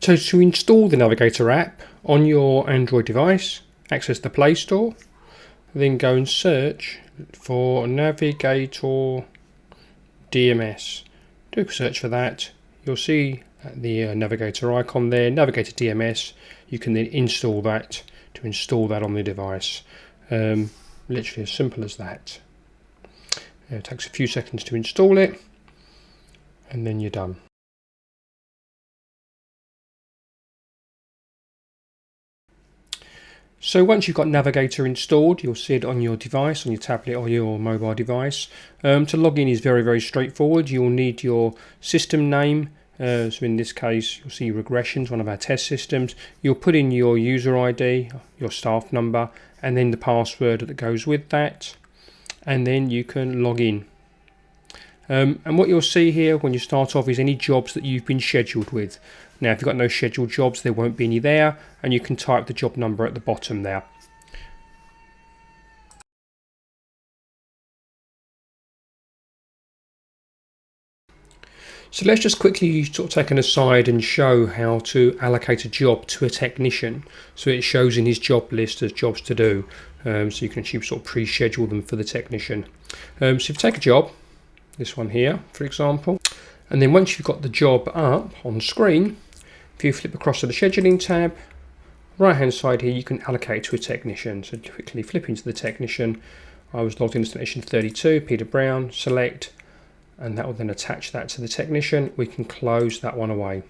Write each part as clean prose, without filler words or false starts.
So to install the Navigator app on your Android device, access the Play Store, then go and search for Navigator DMS. Do a search for that. You'll see the Navigator icon there, Navigator DMS. You can then install that to install that on the device. Literally as simple as that. It takes a few seconds to install it, and then you're done. So once you've got Navigator installed, you'll see it on your device, on your tablet or your mobile device. To log in is very straightforward. You'll need your system name. So in this case, you'll see Regressions, one of our test systems. You'll put in your user ID, your staff number, and then the password that goes with that. And then you can log in. And what you'll see here when you start off is any jobs that you've been scheduled with. Now, if you've got no scheduled jobs, there won't be any there, and you can type the job number at the bottom there. So let's just quickly sort of take an aside and show how to allocate a job to a technician. So it shows in his job list as jobs to do. So you can actually sort of pre-schedule them for the technician. So if you take a job, this one here, for example, and then once you've got the job up on screen, if you flip across to the scheduling tab, right hand side here, you can allocate to a technician. So quickly flip into the technician. I was logged in as technician 32, Peter Brown, select, and that will then attach that to the technician. We can close that one away.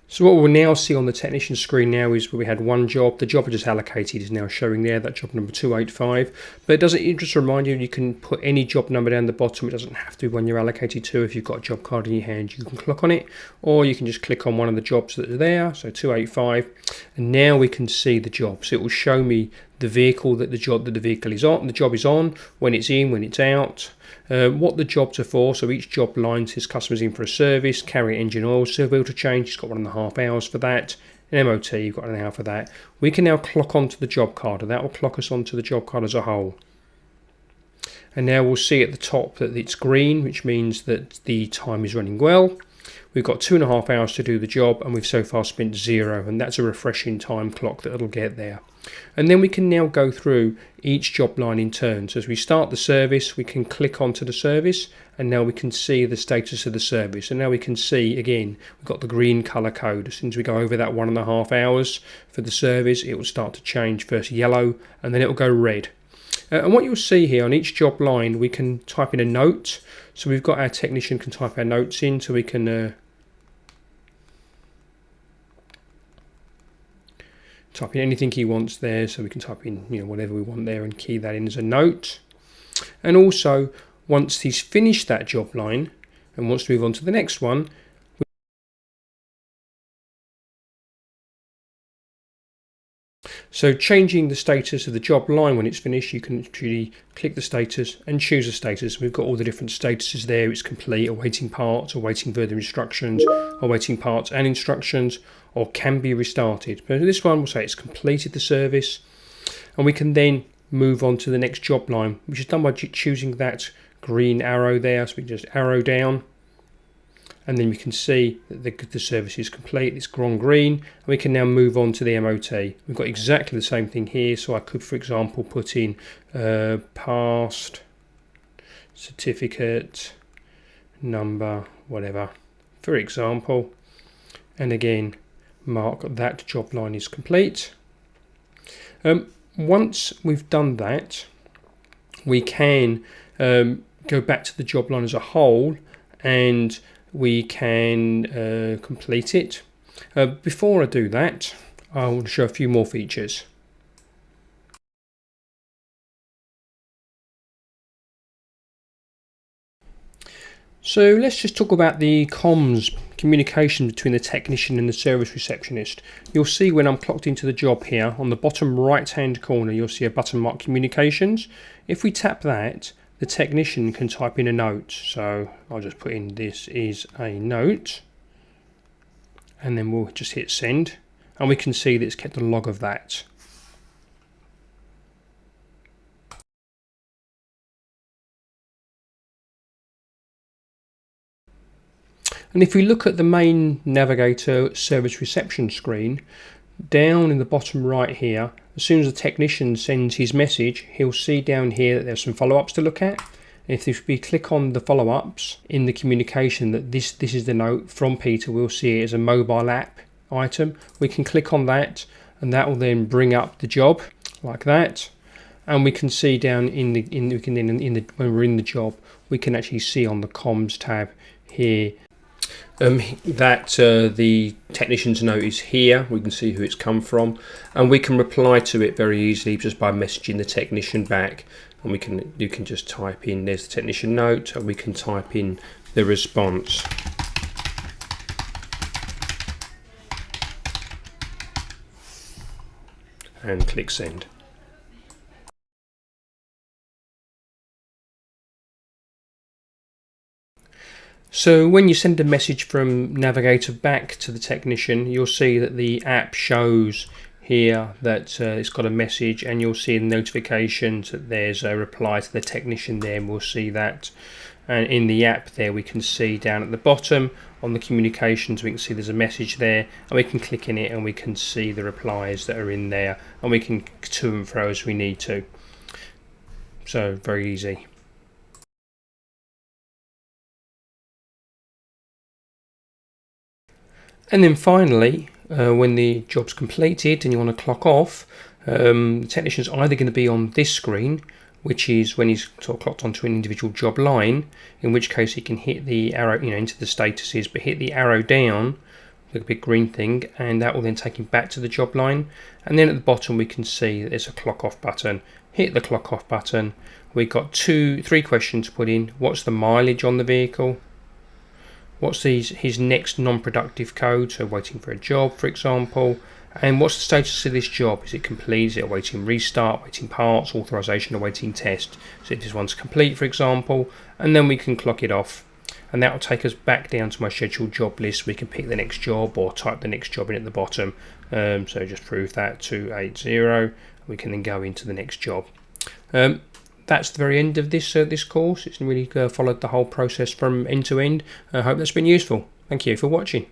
So what we'll now see on the technician screen now is where we had one job. The job I just allocated is now showing there, that job number 285. But it just remind you can put any job number down the bottom. It doesn't have to be one you're allocated to. If you've got a job card in your hand, you can click on it, or you can just click on one of the jobs that are there. So 285, and now we can see the job. So it will show me the vehicle that the vehicle is on, the job is on, when it's in, when it's out, what the jobs are for. So each job line says customers in for a service, carry engine oil, filter change, it's got 1.5 hours for that. An MOT, you've got an hour for that. We can now clock onto the job card, and that will clock us onto the job card as a whole. And now we'll see at the top that it's green, which means that the time is running well. We've got 2.5 hours to do the job, and we've so far spent 0, and that's a refreshing time clock that it'll get there. And then we can now go through each job line in turn. So as we start the service, we can click onto the service, and now we can see the status of the service. And now we can see, again, we've got the green colour code. As soon as we go over that 1.5 hours for the service, it will start to change first yellow, and then it will go red. And what you'll see here on each job line, we can type in a note. So we've got our technician can type our notes in, so we can type in anything he wants there. So we can type in whatever we want there and key that in as a note. And also, once he's finished that job line and wants to move on to the next one, so changing the status of the job line when it's finished, you can actually click the status and choose a status. We've got all the different statuses there. It's complete, awaiting parts, awaiting further instructions, awaiting parts and instructions, or can be restarted. But this one will say it's completed the service, and we can then move on to the next job line, which is done by choosing that green arrow there. So we can just arrow down, and then we can see that the service is complete. It's gone green, and we can now move on to the MOT. We've got exactly the same thing here. So I could, for example, put in passed, certificate, number, whatever, for example, and again mark that job line is complete. Once we've done that, we can go back to the job line as a whole, and we can complete it. Before I do that, I will show a few more features. So let's just talk about the comms, communication between the technician and the service receptionist. You'll see when I'm clocked into the job here, on the bottom right hand corner, you'll see a button marked communications. If we tap that, the technician can type in a note. So I'll just put in this is a note, and then we'll just hit send, and we can see that it's kept a log of that. And if we look at the main Navigator service reception screen, down in the bottom right here, as soon as the technician sends his message, he'll see down here that there's some follow-ups to look at. If we click on the follow-ups in the communication that this is the note from Peter, we'll see it as a mobile app item. We can click on that, and that will then bring up the job like that. And we can see down when we're in the job, we can actually see on the comms tab here that the technician's note is here. We can see who it's come from, and we can reply to it very easily just by messaging the technician back. And you can just type in, there's the technician note, and we can type in the response. And click send. So when you send a message from Navigator back to the technician, you'll see that the app shows here that it's got a message, and you'll see in notifications that there's a reply to the technician there, and we'll see that. And in the app there, we can see down at the bottom on the communications, we can see there's a message there, and we can click in it and we can see the replies that are in there, and we can to and fro as we need to. So very easy. And then finally, when the job's completed and you want to clock off, the technician's either going to be on this screen, which is when he's sort of clocked onto an individual job line, in which case he can hit the arrow, into the statuses, but hit the arrow down, the big green thing, and that will then take him back to the job line. And then at the bottom we can see that there's a clock off button. Hit the clock off button. We've got three questions to put in. What's the mileage on the vehicle? What's his next non-productive code, so waiting for a job, for example, and what's the status of this job? Is it complete? Is it awaiting restart, awaiting parts, authorization, awaiting test? So if this one's complete, for example, and then we can clock it off, and that will take us back down to my scheduled job list. We can pick the next job or type the next job in at the bottom. So just prove that 280. We can then go into the next job. That's the very end of this course. It's really followed the whole process from end to end. I hope that's been useful. Thank you for watching.